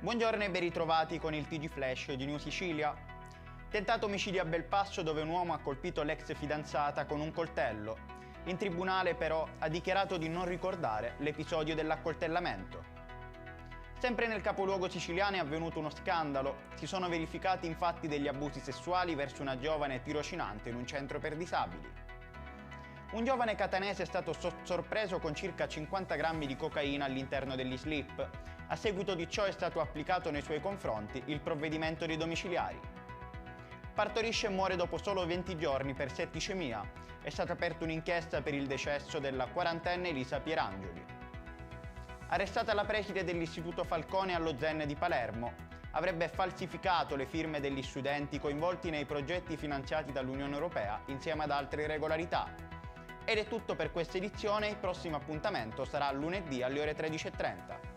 Buongiorno e ben ritrovati con il TG Flash di New Sicilia. Tentato omicidio a Belpasso dove un uomo ha colpito l'ex fidanzata con un coltello. In tribunale però ha dichiarato di non ricordare l'episodio dell'accoltellamento. Sempre nel capoluogo siciliano è avvenuto uno scandalo. Si sono verificati infatti degli abusi sessuali verso una giovane tirocinante in un centro per disabili. Un giovane catanese è stato sorpreso con circa 50 grammi di cocaina all'interno degli slip. A seguito di ciò è stato applicato nei suoi confronti il provvedimento dei domiciliari. Partorisce e muore dopo solo 20 giorni per setticemia. È stata aperta un'inchiesta per il decesso della quarantenne Elisa Pierangeli. Arrestata la preside dell'Istituto Falcone allo Zen di Palermo. Avrebbe falsificato le firme degli studenti coinvolti nei progetti finanziati dall'Unione Europea insieme ad altre irregolarità. Ed è tutto per questa edizione, il prossimo appuntamento sarà lunedì alle ore 13:30.